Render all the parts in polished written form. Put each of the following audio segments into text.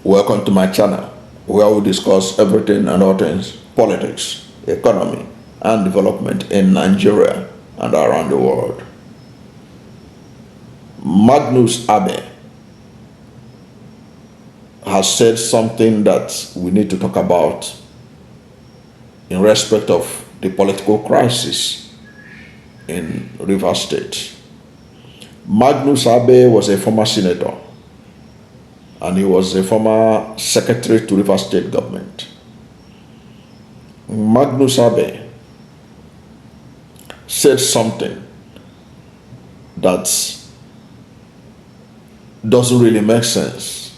Welcome to my channel, where we discuss everything and all things politics, economy, and development in Nigeria and around the world. Magnus Abe has said something that we need to talk about in respect of the political crisis in Rivers State. Magnus Abe was a former senator, and he was a former secretary to Rivers State government. Magnus Abe said something that doesn't really make sense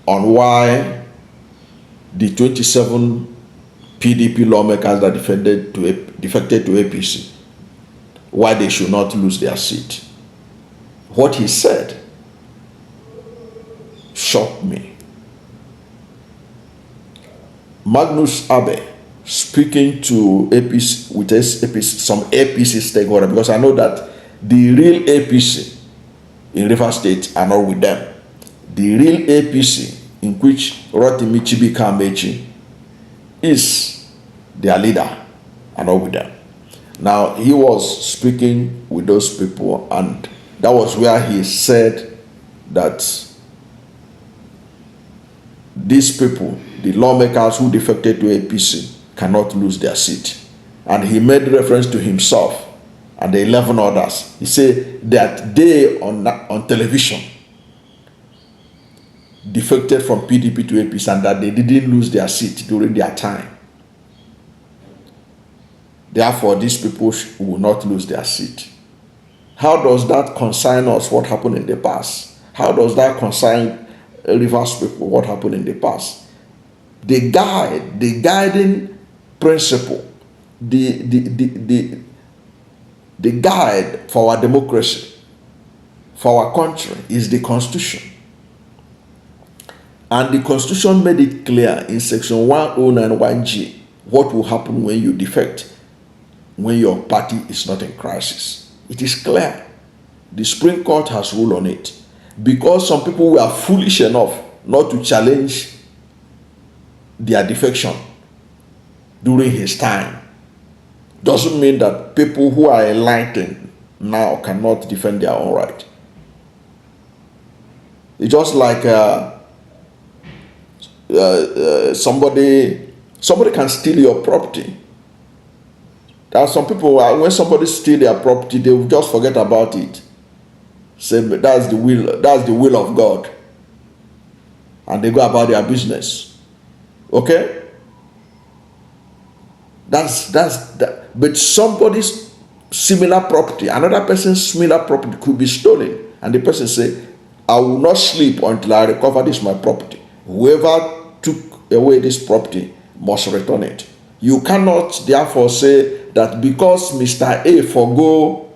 on why the 27 PDP lawmakers that defected to APC, why they should not lose their seat. What he said shocked me. Magnus Abe speaking to APC with some APC stakeholder, because I know that the real APC in Rivers State are not with them. The real APC, in which Rotimi Chibi is their leader, are not with them. Now, he was speaking with those people, and that was where he said that these people, the lawmakers who defected to APC, cannot lose their seat. And he made reference to himself and the 11 others. He said that they on television defected from PDP to APC and that they didn't lose their seat during their time. Therefore, these people will not lose their seat. How does that concern us, what happened in the past? How does that concern Rivers people, what happened in the past? The guiding principle, the guide for our democracy, for our country, is the Constitution. And the Constitution made it clear in section 109(1)G what will happen when you defect, when your party is not in crisis. It is clear. The Supreme Court has ruled on it. Because some people were foolish enough not to challenge their defection during his time, doesn't mean that people who are enlightened now cannot defend their own right. It's just like somebody can steal your property. There are some people, when somebody steals their property, they will just forget about it. Say that's the will of God, and they go about their business. Okay, that's that. But somebody's similar property, another person's similar property could be stolen, and the person say, "I will not sleep until I recover this my property. Whoever took away this property must return it." You cannot therefore say that because Mr. A forgo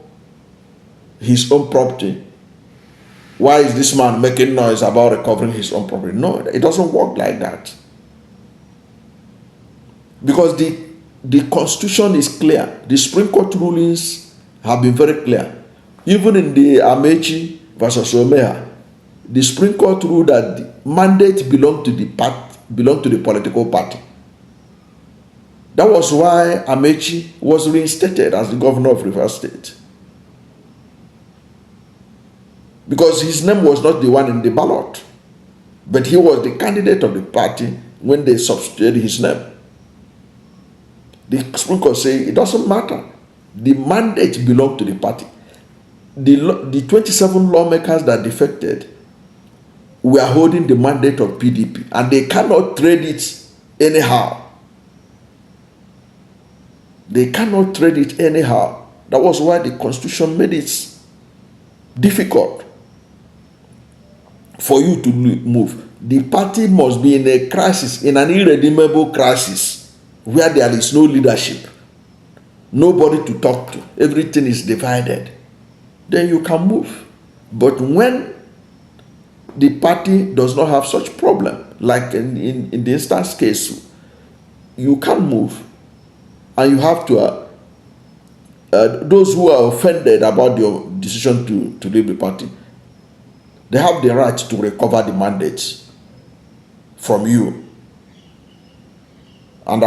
his own property, why is this man making noise about recovering his own property? No, it doesn't work like that. Because the Constitution is clear. The Supreme Court rulings have been very clear. Even in the Amechi versus Omeha, the Supreme Court ruled that the mandate belonged to the political party. That was why Amechi was reinstated as the governor of Rivers State. Because his name was not the one in the ballot, but he was the candidate of the party when they substituted his name. The Supreme Court said it doesn't matter. The mandate belonged to the party. The 27 lawmakers that defected were holding the mandate of PDP, and they cannot trade it anyhow. They cannot trade it anyhow. That was why the Constitution made it difficult for you to move. The party must be in a crisis, in an irredeemable crisis, where there is no leadership, nobody to talk to, everything is divided. Then you can move. But when the party does not have such problem, like in the instance case, you can't move, and you have to those who are offended about your decision to leave the party, They have the right to recover the mandates from you, and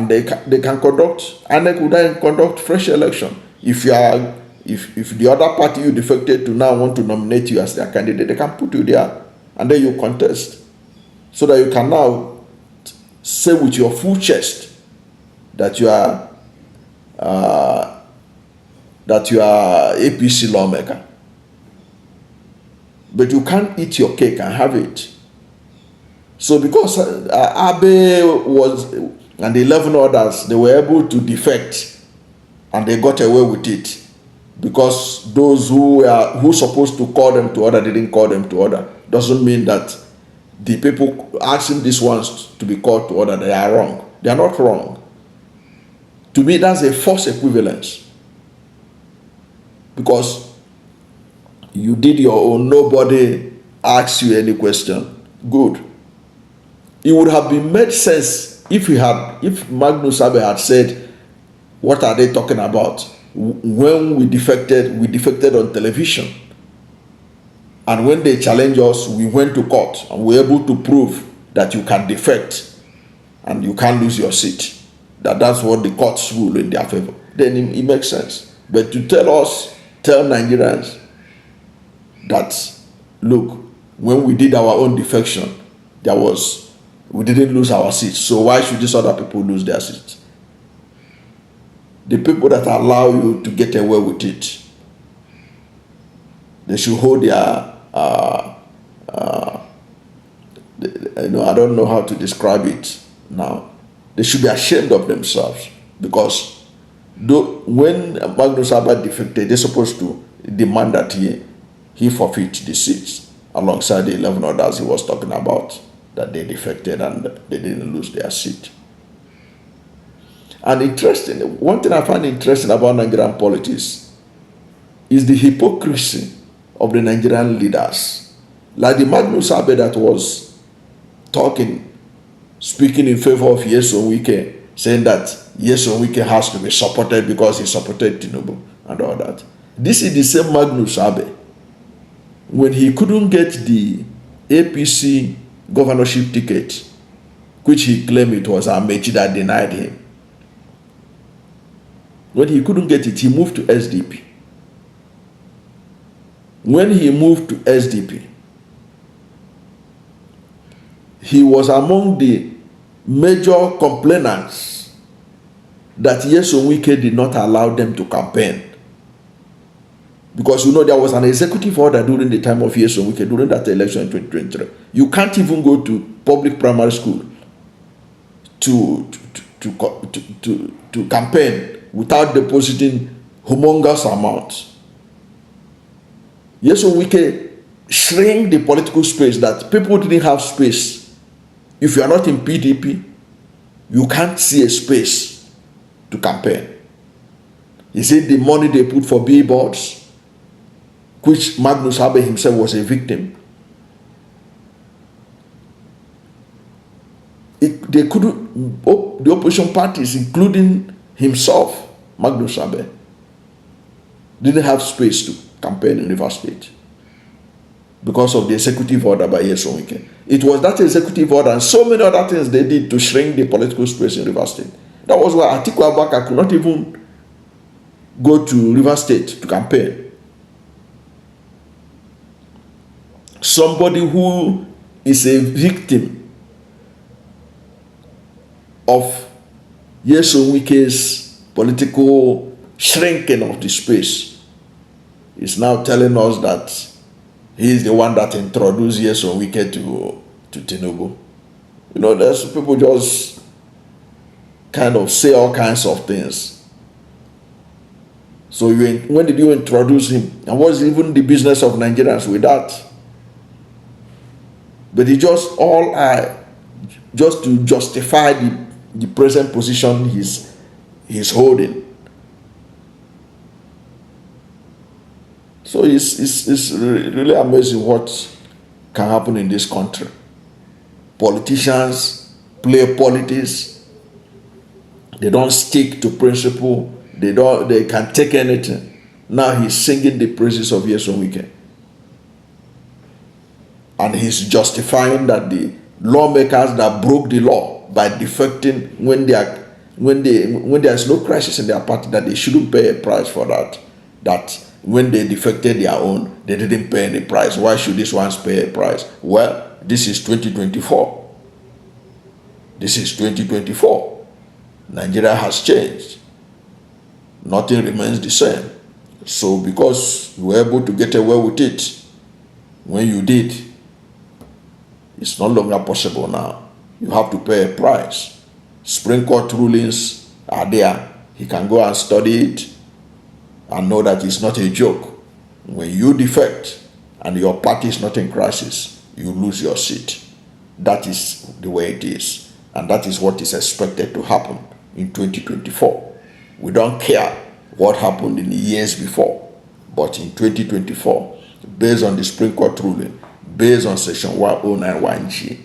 they can conduct, and they could then conduct fresh election. If the other party you defected to now want to nominate you as their candidate, they can put you there, and then you contest, so that you can now say with your full chest that you are APC lawmaker. But you can't eat your cake and have it. So because Abe was and the 11 others, they were able to defect and they got away with it, because those who supposed to call them to order didn't call them to order, doesn't mean that the people asking these ones to be called to order, they are wrong. They are not wrong. To me, that's a false equivalence, because you did your own, nobody asked you any question. Good. It would have been made sense if Magnus Abe had said, what are they talking about? When we defected on television. And when they challenged us, we went to court and we were able to prove that you can defect and you can't lose your seat. That's what the courts rule in their favor. Then it makes sense. But to tell Nigerians that, look, when we did our own defection, we didn't lose our seats. So why should these other people lose their seats? The people that allow you to get away with it, they should hold their I don't know how to describe it now. They should be ashamed of themselves, because when Magnus Abe defected, they're supposed to demand that he forfeit the seats alongside the 11 others he was talking about, that they defected and they didn't lose their seat. And interesting, one thing I find interesting about Nigerian politics is the hypocrisy of the Nigerian leaders. Like the Magnus Abe that was speaking in favor of Nyesom Wike, saying that Nyesom Wike has to be supported because he supported Tinubu and all that. This is the same Magnus Abe, when he couldn't get the APC governorship ticket, which he claimed it was Amechi that denied him. When he couldn't get it, he moved to SDP. When he moved to SDP, he was among the major complainants that Nyesom Wike did not allow them to campaign. Because there was an executive order during the time of Nyesom Wike, during that election in 2023. You can't even go to public primary school to campaign without depositing humongous amounts. Nyesom Wike shrank the political space, that people didn't have space. If you are not in PDP, you can't see a space to campaign. Is it the money they put for billboards, which Magnus Abe himself was a victim? They couldn't, the opposition parties, including himself, Magnus Abe, didn't have space to campaign in Rivers State because of the executive order by Nyesom Wike. It was that executive order and so many other things they did to shrink the political space in Rivers State. That was why Atiku Abubakar could not even go to Rivers State to campaign. Somebody who is a victim of Nyesom Wike's political shrinking of the space is now telling us that he is the one that introduced Nyesom Wike to Tinubu. There's people just kind of say all kinds of things. So when did you introduce him? And what's even the business of Nigerians with that? But it just to justify the present position he's holding. So it's really amazing what can happen in this country. Politicians play politics. They don't stick to principle. They can take anything. Now he's singing the praises of Nyesom Wike. and he's justifying that the lawmakers that broke the law by defecting when there is no crisis in their party, that they shouldn't pay a price for that. That when they defected their own, they didn't pay any price. Why should these ones pay a price? Well, this is 2024. This is 2024. Nigeria has changed. Nothing remains the same. So because you were able to get away with it when you did, it's no longer possible now. You have to pay a price. Supreme Court rulings are there. He can go and study it and know that it's not a joke. When you defect and your party is not in crisis, you lose your seat. That is the way it is. And that is what is expected to happen in 2024. We don't care what happened in the years before. But in 2024, based on the Supreme Court ruling, based on Section 1091G,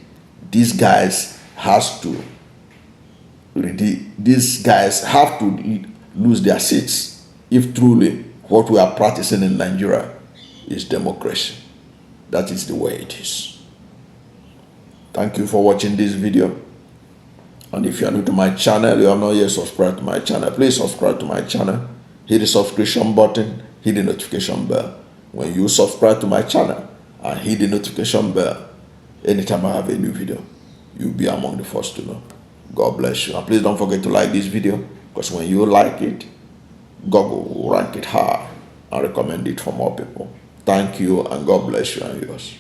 these guys have to lose their seats if truly what we are practicing in Nigeria is democracy. That is the way it is. Thank you for watching this video. And if you are new to my channel, you have not yet subscribed to my channel, please subscribe to my channel. Hit the subscription button, hit the notification bell. When you subscribe to my channel and hit the notification bell, anytime I have a new video, you'll be among the first to know. God bless you. And please don't forget to like this video, because when you like it, Google will rank it high and recommend it for more people. Thank you, and God bless you and yours.